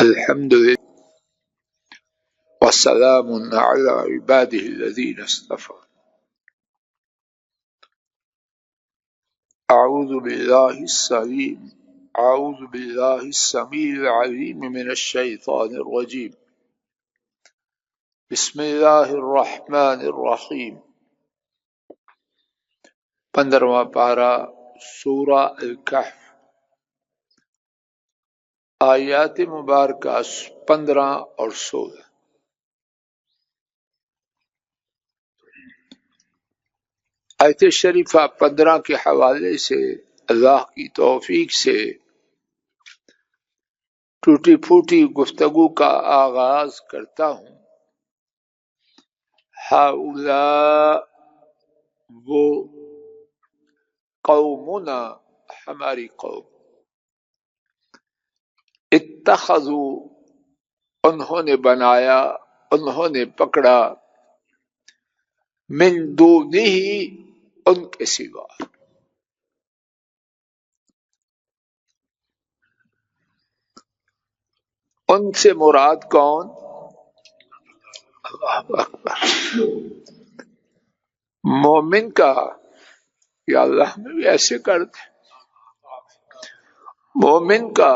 الحمد لله والسلام على عباده الذين اصطفى. أعوذ بالله السميع العليم من الشيطان الرجيم. بسم الله الرحمن الرحيم. 15واں پارہ سورہ الکہف، آیات مبارکہ 15 اور 16۔ آیت شریفہ 15 کے حوالے سے اللہ کی توفیق سے ٹوٹی پھوٹی گفتگو کا آغاز کرتا ہوں۔ ہؤلاء وہ، قومنا ہماری قوم، اتخذوا انہوں نے بنایا، انہوں نے پکڑا، من دونہ ان کے سوا، ان سے مراد کون؟ اللہ اکبر۔ مومن کا یا اللہ میں بھی ایسے کرتے، مومن کا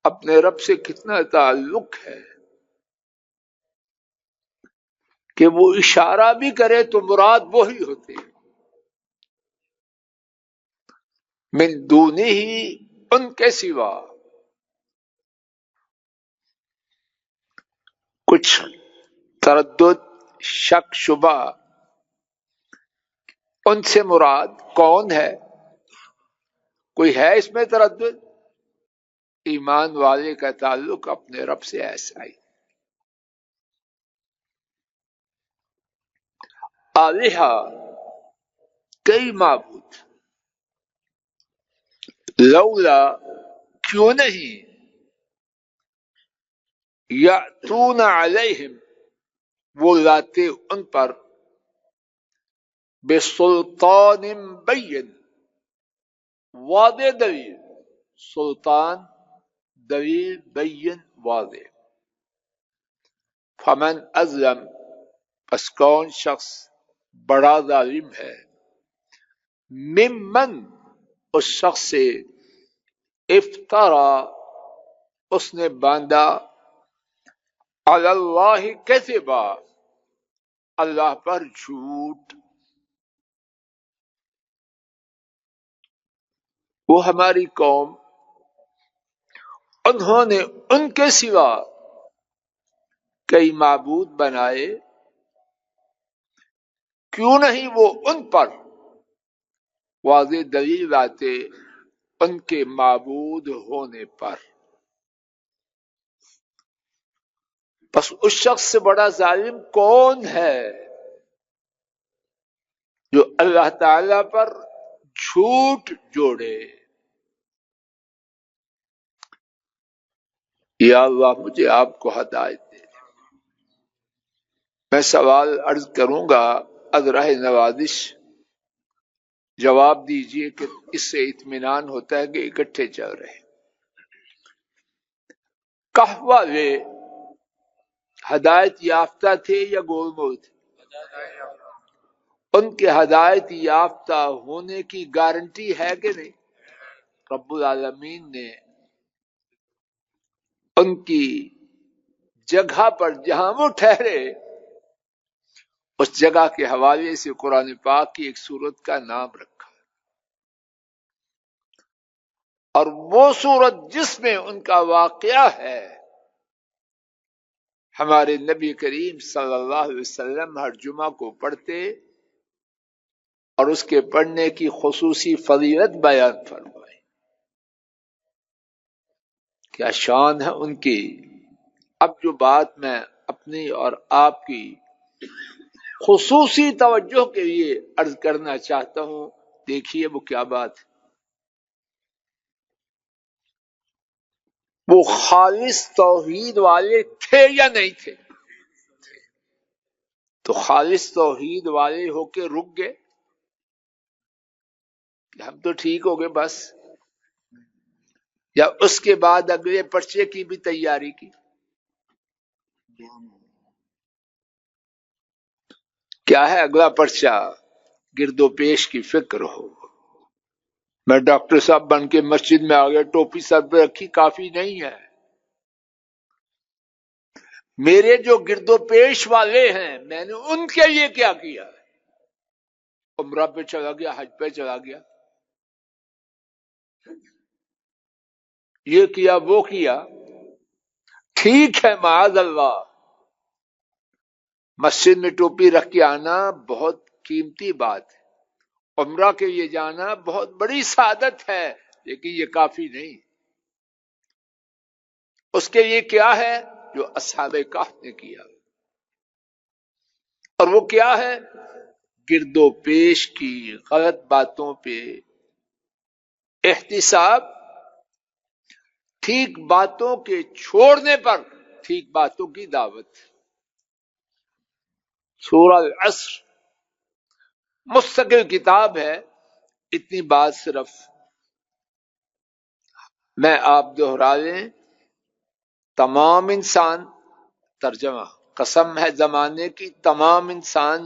اپنے رب سے کتنا تعلق ہے کہ وہ اشارہ بھی کرے تو مراد وہی ہوتے ہیں۔ من دونہ ان کے سوا، کچھ تردد، شک، شبہ، ان سے مراد کون ہے؟ کوئی ہے اس میں تردد؟ ایمان والے کا تعلق اپنے رب سے ایسا ہی۔ آلہہ کئی معبود، لولا کیوں نہیں، یاتون علیہم وہ لاتے ان پر، بسلطان بین واضح دلیل، سلطان دلیل، بین واضح۔ فمن ازلم پس کون شخص بڑا ظالم ہے، ممن اس شخص سے، افطرا اس نے باندھا، علی اللہ کذبا اللہ پر جھوٹ۔ وہ ہماری قوم، انہوں نے ان کے سوا کئی معبود بنائے، کیوں نہیں وہ ان پر واضح دلیل لاتے ان کے معبود ہونے پر۔ بس اس شخص سے بڑا ظالم کون ہے جو اللہ تعالی پر جھوٹ جوڑے؟ یا اللہ مجھے آپ کو ہدایت دے۔ میں سوال عرض کروں گا، ازرہ نوازش جواب دیجئے کہ اس سے اطمینان ہوتا ہے کہ اکٹھے چل رہے۔ کہف والے ہدایت یافتہ تھے یا گول مول تھے؟ ان کے ہدایت یافتہ ہونے کی گارنٹی ہے کہ نہیں؟ رب العالمین نے ان کی جگہ پر جہاں وہ ٹھہرے اس جگہ کے حوالے سے قرآن پاک کی ایک سورت کا نام رکھا، اور وہ سورت جس میں ان کا واقعہ ہے، ہمارے نبی کریم صلی اللہ علیہ وسلم ہر جمعہ کو پڑھتے اور اس کے پڑھنے کی خصوصی فضیلت بیان فرمائی۔ کیا شان ہے ان کی۔ اب جو بات میں اپنی اور آپ کی خصوصی توجہ کے لیے عرض کرنا چاہتا ہوں، دیکھیے وہ کیا بات ہے۔ وہ خالص توحید والے تھے یا نہیں تھے؟ تو خالص توحید والے ہو کے رک گئے، ہم تو ٹھیک ہو گئے بس۔ یا اس کے بعد اگلے پرچے کی بھی تیاری کی؟ کیا ہے اگلا پرچہ؟ گرد و پیش کی فکر ہو. میں ڈاکٹر صاحب بن کے مسجد میں آ گیا، ٹوپی سر پہ رکھی کافی نہیں ہے. میرے جو گرد و پیش والے ہیں میں نے ان کے لیے کیا کیا؟ عمرہ پہ چلا گیا، حج پہ چلا گیا، یہ کیا وہ کیا. ٹھیک ہے، معاذ اللہ، مسجد میں ٹوپی رکھ کے آنا بہت قیمتی بات ہے، عمرہ کے لیے جانا بہت بڑی سعادت ہے، لیکن یہ کافی نہیں. اس کے لیے کیا ہے جو اصحاب کہف نے کیا، اور وہ کیا ہے؟ گرد و پیش کی غلط باتوں پہ احتساب، ٹھیک باتوں کے چھوڑنے پر ٹھیک باتوں کی دعوت. سورہ العصر مستقل کتاب ہے، اتنی بات صرف میں آپ دہرا لیں. تمام انسان، ترجمہ، قسم ہے زمانے کی، تمام انسان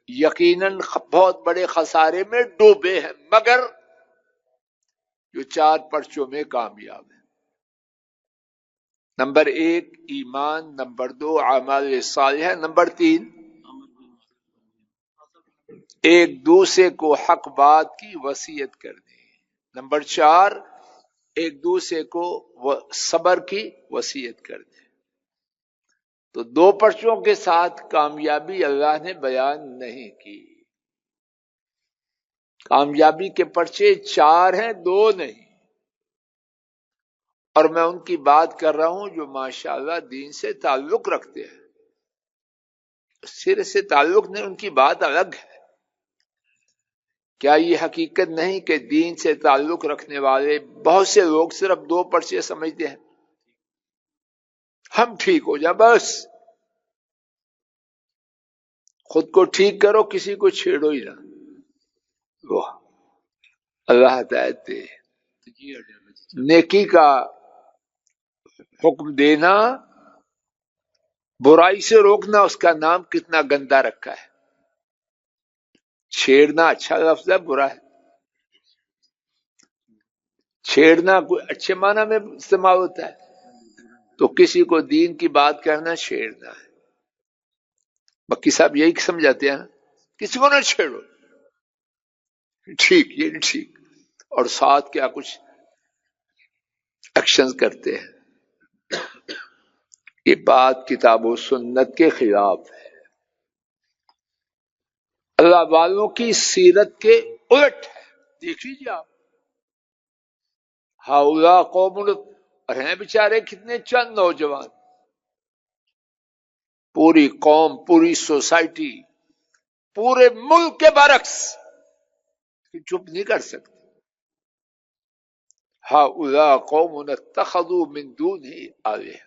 یقیناً بہت بڑے خسارے میں ڈوبے ہیں، مگر جو 4 پرچوں میں کامیاب ہے. نمبر 1 ایمان، نمبر 2 اعمال صالحہ، نمبر 3 ایک دوسرے کو حق بات کی وصیت کرنی، نمبر 4 ایک دوسرے کو صبر کی وصیت کرنی. تو 2 پرچوں کے ساتھ کامیابی اللہ نے بیان نہیں کی. کامیابی کے پرچے 4 ہیں، 2 نہیں. اور میں ان کی بات کر رہا ہوں جو ماشاءاللہ دین سے تعلق رکھتے ہیں. سر سے تعلق نہیں، ان کی بات الگ ہے. کیا یہ حقیقت نہیں کہ دین سے تعلق رکھنے والے بہت سے لوگ صرف 2 پرچے سمجھتے ہیں؟ ہم ٹھیک ہو جائیں بس، خود کو ٹھیک کرو، کسی کو چھیڑو ہی نہ. وہ اللہ ہدایت دے. نیکی کا حکم دینا، برائی سے روکنا، اس کا نام کتنا گندا رکھا ہے. چھیڑنا اچھا لفظ ہے، برا ہے. چھیڑنا کوئی اچھے معنی میں استعمال ہوتا ہے، تو کسی کو دین کی بات کرنا چھیڑنا ہے. بکی صاحب یہی سمجھاتے ہیں نا، کسی کو نہ چھیڑو، ٹھیک، یہ نہیں ٹھیک، اور ساتھ کیا کچھ ایکشن کرتے ہیں. یہ بات کتاب و سنت کے خلاف ہے، اللہ والوں کی سیرت کے الٹ ہے. دیکھ لیجیے آپ، ہاؤلا قوم ہیں بیچارے کتنے چند نوجوان، پوری قوم، پوری سوسائٹی، پورے ملک کے برعکس چپ نہیں کر سکتے. ہاؤلا قوم اتخذوا من دونہ آلہہ،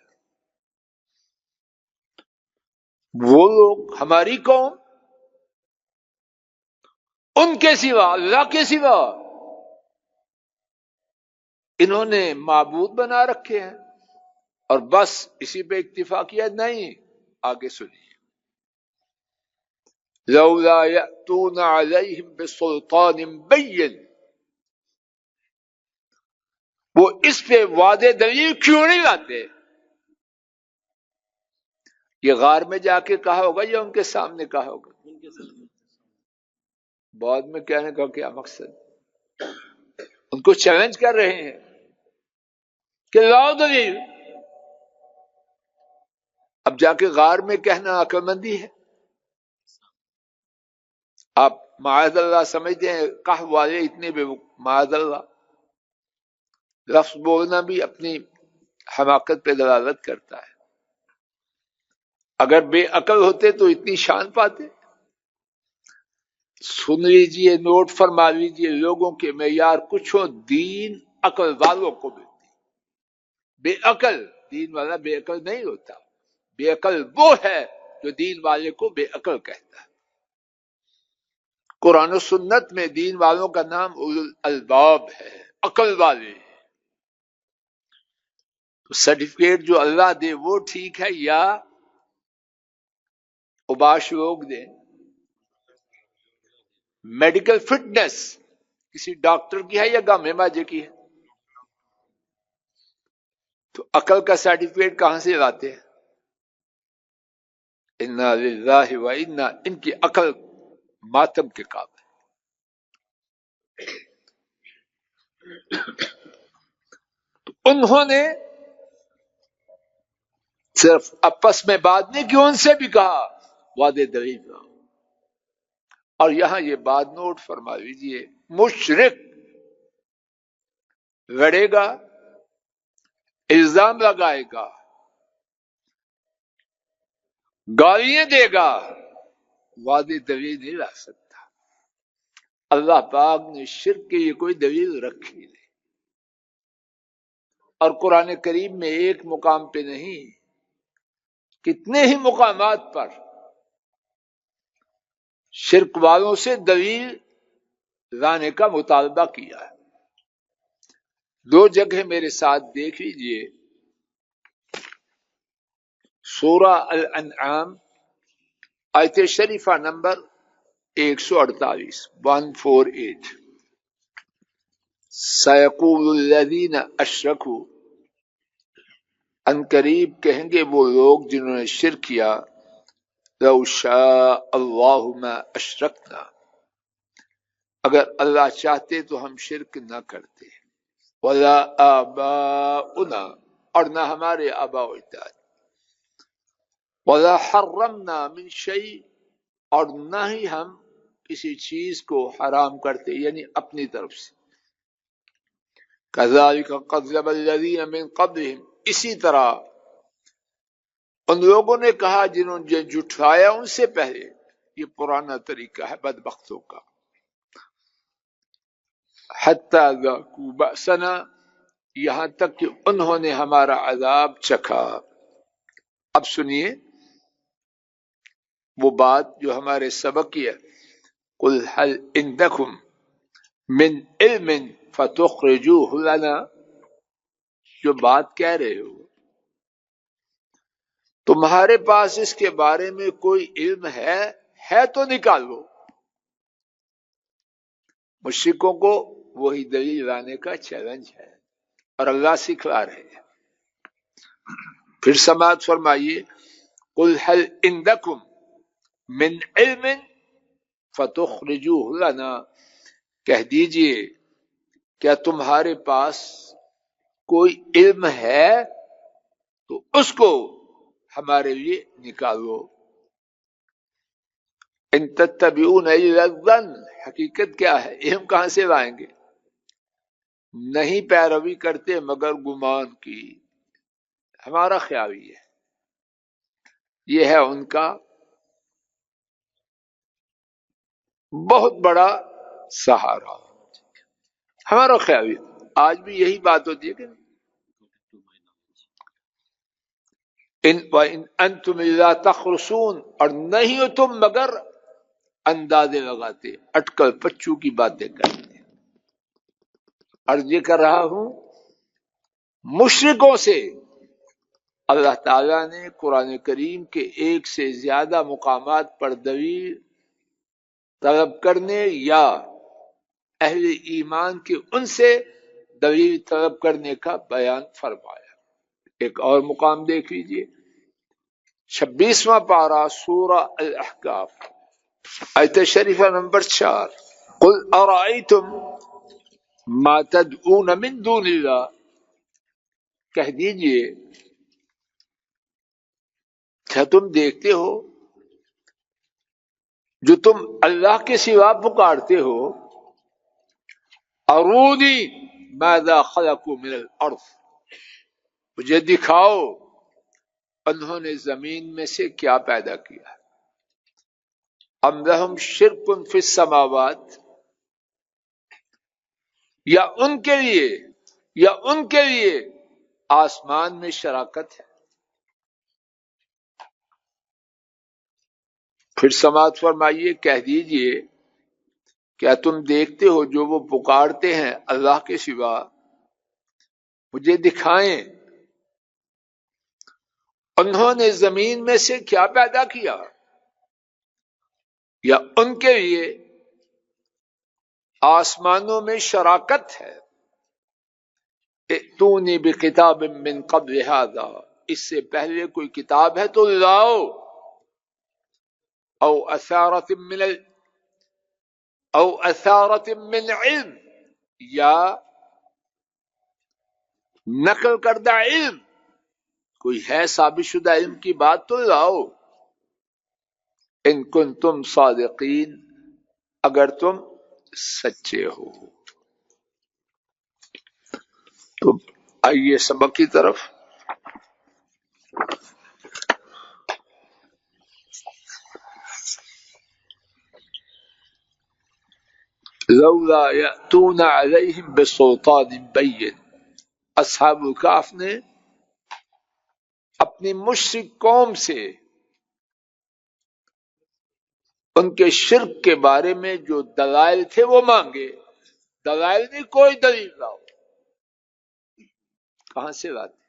وہ لوگ ہماری قوم ان کے سوا، اللہ کے سوا انہوں نے معبود بنا رکھے ہیں، اور بس اسی پہ اکتفا کیا. نہیں، آگے سنیے. لولا یأتون علیہم بسلطان بین، وہ اس پہ واضح دلیل کیوں نہیں لاتے؟ یہ غار میں جا کے کہا ہوگا یا ان کے سامنے کہا ہوگا؟ بعد میں کہنے کا کیا مقصد؟ ان کو چیلنج کر رہے ہیں کہ لاؤ دلیل. اب جا کے غار میں کہنا عقل مندی ہے؟ آپ معاذ اللہ سمجھتے ہیں کہف والے اتنے بے معاذ اللہ، لفظ بولنا بھی اپنی حماقت پہ دلالت کرتا ہے. اگر بے عقل ہوتے تو اتنی شان پاتے؟ سن لیجئے، نوٹ فرما لیجئے، لوگوں کے معیار کچھ ہو، دین عقل والوں کو ملتی. بے عقل، دین والا بے عقل نہیں ہوتا. بے عقل وہ ہے جو دین والے کو بے عقل کہتا ہے. قرآن و سنت میں دین والوں کا نام اولو الالباب ہے. عقل والے. تو سرٹیفکیٹ جو اللہ دے وہ ٹھیک ہے یا اوباش لوگ دیں؟ میڈیکل فٹنس کسی ڈاکٹر کی ہے یا گامے ماجے کی ہے؟ تو عقل کا سرٹیفکیٹ کہاں سے لاتے ہیں؟ انا للہ و انا، ان کی عقل ماتم کے قابل. تو انہوں نے صرف آپس میں بات نہیں کی، ان سے بھی کہا وعدے دلیل کا. اور یہاں یہ بات نوٹ فرما لیجیے، مشرک لڑے گا، الزام لگائے گا، گالیاں دے گا، وعدے دلیل نہیں لا سکتا. اللہ پاک نے شرک کے لیے کوئی دلیل رکھی نہیں. اور قرآن کریم میں ایک مقام پہ نہیں، کتنے ہی مقامات پر شرک والوں سے دلیل لانے کا مطالبہ کیا ہے. 2 جگہ میرے ساتھ دیکھ لیجیے. سورہ الانعام آیت شریفہ نمبر 148 148. سیقول الذین اشرکوا، ان قریب کہیں گے وہ لوگ جنہوں نے شرک کیا، لو شاء اللہ ما اشرکنا، اگر اللہ چاہتے تو ہم شرک نہ کرتے، ولا آباؤنا، اور نہ ہمارے آباء و اجداد، ولا حرمنا من شیء، اور نہ ہی ہم کسی چیز کو حرام کرتے یعنی اپنی طرف سے. کذالک کذب الذین من قبلہم، اسی طرح ان لوگوں نے کہا جنہوں نے جھٹلایا ان سے پہلے. یہ پرانا طریقہ ہے بدبختوں کا. حتی ذاقوا بأسنا، یہاں تک کہ انہوں نے ہمارا عذاب چکھا. اب سنیے وہ بات جو ہمارے سبق کی ہے، قل هل عندکم من علم فتخرجوه لنا، جو بات کہہ رہے ہو تمہارے پاس اس کے بارے میں کوئی علم ہے تو نکالو. مشرکوں کو وہی دلیل لانے کا چیلنج ہے اور اللہ سکھلا رہے ہیں. پھر سماعت فرمائیے، قل هل عندکم من علم فتخرجوه لنا، کہہ دیجئے کیا تمہارے پاس کوئی علم ہے تو اس کو ہمارے لیے نکالو. ان تتبعون الا الظن، حقیقت کیا ہے، علم کہاں سے لائیں گے؟ نہیں پیروی کرتے مگر گمان کی. ہمارا خیال یہ ہے ان کا بہت بڑا سہارا. ہمارا خیال آج بھی یہی بات ہوتی ہے کہ ان انتم الا تخرصون، اور نہیں ہو تم مگر اندازے لگاتے، اٹکل پچو کی باتیں کرتے. عرض یہ کر رہا ہوں مشرکوں سے اللہ تعالیٰ نے قرآن کریم کے 1 سے زیادہ مقامات پر دلیل طلب کرنے یا اہل ایمان کے ان سے دلیل طلب کرنے کا بیان فرمایا. ایک اور مقام دیکھ لیجیے، 26واں پارہ سورہ الاحقاف آیت شریفہ نمبر 4. قل ارأیتم ما تدعون من دون اللہ، کہہ دیجئے کیا تم دیکھتے ہو جو تم اللہ کے سوا پکارتے ہو، ارونی ماذا خلقوا من الارض، مجھے دکھاؤ انہوں نے زمین میں سے کیا پیدا کیا. ام لہم شرک فی السماوات، یا ان کے لیے آسمان میں شراکت ہے. پھر سماعت فرمائیے، کہہ دیجئے کیا تم دیکھتے ہو جو وہ پکارتے ہیں اللہ کے سوا مجھے دکھائیں انہوں نے زمین میں سے کیا پیدا کیا یا ان کے لیے آسمانوں میں شراکت ہے ائتونی بکتاب من قبل ھذا اس سے پہلے کوئی کتاب ہے تو لاؤ او اثارت من علم یا نقل کردہ علم کوئی ہے ثابت شدہ علم کی بات تو لاؤ ان کنتم صادقین اگر تم سچے ہو. تو آئیے سبق کی طرف. لولا یأتون علیہم بسلطان بین اصحاب الکہف نے اپنی مشرک قوم سے ان کے شرک کے بارے میں جو دلائل تھے وہ مانگے. دلائل نہیں کوئی دلیل لاؤ. کہاں سے لاتے؟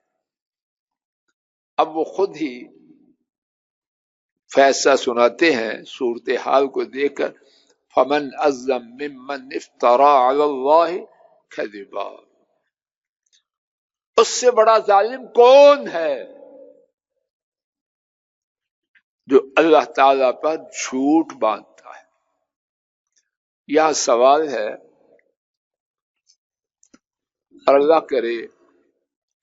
اب وہ خود ہی فیصلہ سناتے ہیں صورتحال کو دیکھ کر. فمن اظلم ممن افترى على اللہ کذبا اس سے بڑا ظالم کون ہے جو اللہ تعالی پر جھوٹ باندھتا ہے. یہاں سوال ہے اور اللہ کرے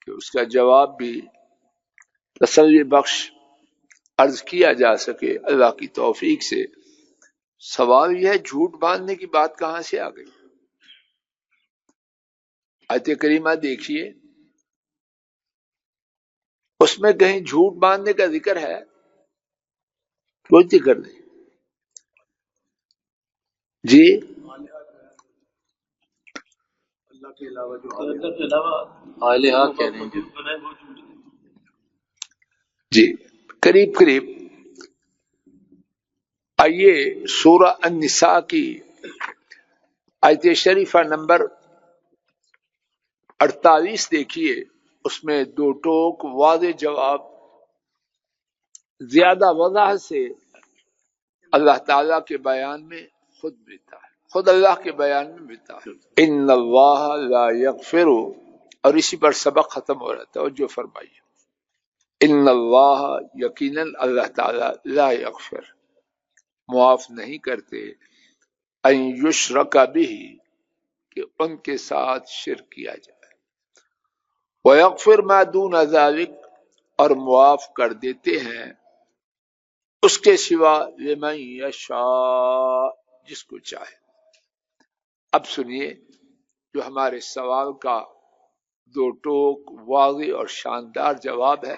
کہ اس کا جواب بھی تسلی بخش عرض کیا جا سکے اللہ کی توفیق سے. سوال یہ ہے جھوٹ باندھنے کی بات کہاں سے آ گئی؟ آیت کریمہ دیکھیے اس میں کہیں جھوٹ باندھنے کا ذکر ہے؟ کوئی ذکر نہیں. جی اللہ کے علاوہ جو الہ کہہ رہے ہیں جی قریب قریب. آئیے سورہ النساء کی آیت شریفہ نمبر 48 دیکھیے. اس میں دو ٹوک واضح جواب زیادہ وضاحت سے اللہ تعالی کے بیان میں خود ملتا ہے، خود اللہ کے بیان میں ملتا ہے. ان اللہ لا یغفر اور اسی پر سبق ختم ہو رہا ہے. توجہ فرمائیے. ان اللہ یقیناً اللہ تعالی لا یغفر معاف نہیں کرتے ان یشرک بہ کہ ان کے ساتھ شرک کیا جائے. وَيَغْفِرْ مَا دُونَ ذَلِكَ اور معاف کر دیتے ہیں اس کے سوا لمن یشاء جس کو چاہے. اب سنیے جو ہمارے سوال کا دو ٹوک واضح اور شاندار جواب ہے.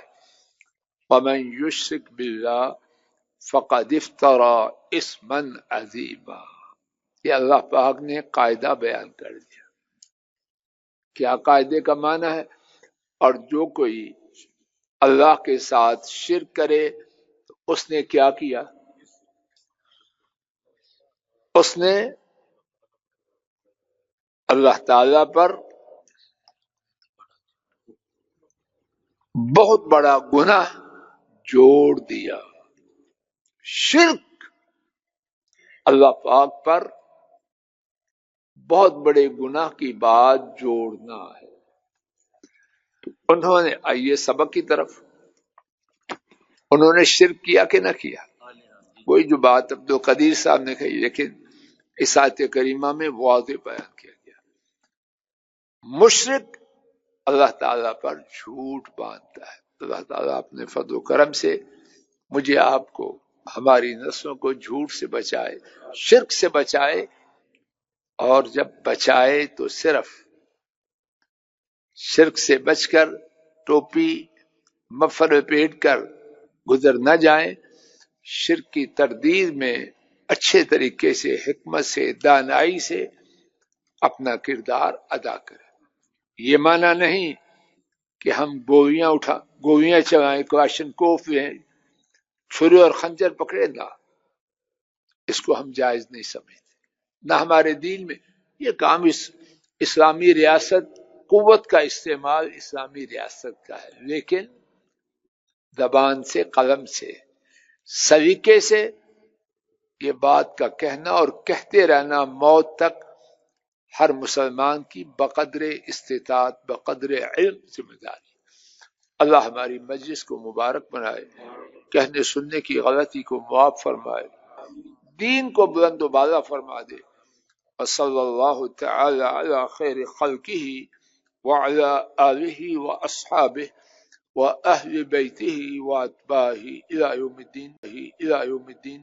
وَمَن يُشْرِكْ بِاللَّهِ فَقَدِ افْتَرَىٰ اِثْمًا عَظِيمًا یہ اللہ پاک نے قاعدہ بیان کر دیا. کیا قاعدے کا معنی ہے؟ اور جو کوئی اللہ کے ساتھ شرک کرے تو اس نے کیا کیا؟ اس نے اللہ تعالی پر بہت بڑا گناہ جوڑ دیا. شرک اللہ پاک پر بہت بڑے گناہ کی بات جوڑنا ہے. انہوں نے آئیے سبق کی طرف. انہوں نے شرک کیا کہ نہ کیا؟ کوئی جو بات عبد القدیر صاحب نے کہی لیکن اس آیت کریمہ میں واضح بیان کیا گیا. مشرک اللہ تعالیٰ پر جھوٹ باندھتا ہے. اللہ تعالیٰ اپنے فضل و کرم سے مجھے آپ کو ہماری نسلوں کو جھوٹ سے بچائے، شرک سے بچائے، اور جب بچائے تو صرف شرک سے بچ کر ٹوپی مفر لپیٹ کر گزر نہ جائیں، شرک کی تردید میں اچھے طریقے سے حکمت سے دانائی سے اپنا کردار ادا کریں. یہ معنی نہیں کہ ہم گولیاں چلائیں، کلاشن کوف لیں، چھری اور خنجر پکڑے نہ، اس کو ہم جائز نہیں سمجھتے. نہ ہمارے دین میں یہ کام اسلامی ریاست قوت کا استعمال اسلامی ریاست کا ہے، لیکن زبان سے قلم سے سلیقے سے یہ بات کا کہنا اور کہتے رہنا موت تک ہر مسلمان کی بقدر استطاعت بقدر علم ذمہ داری۔ اللہ ہماری مجلس کو مبارک بنائے، کہنے سننے کی غلطی کو معاف فرمائے، دین کو بلند و بالا فرما دے۔ وصلی اللہ تعالی علی خیر خلقہ وعلی آلہ واصحابہ واہل بیتہ واتباعہ الی یوم الدین۔